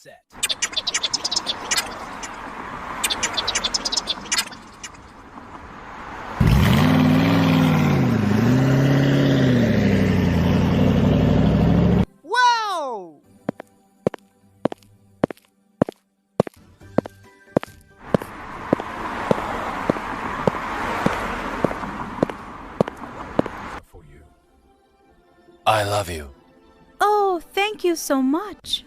set. Wow! For you. I love you. Oh, thank you so much.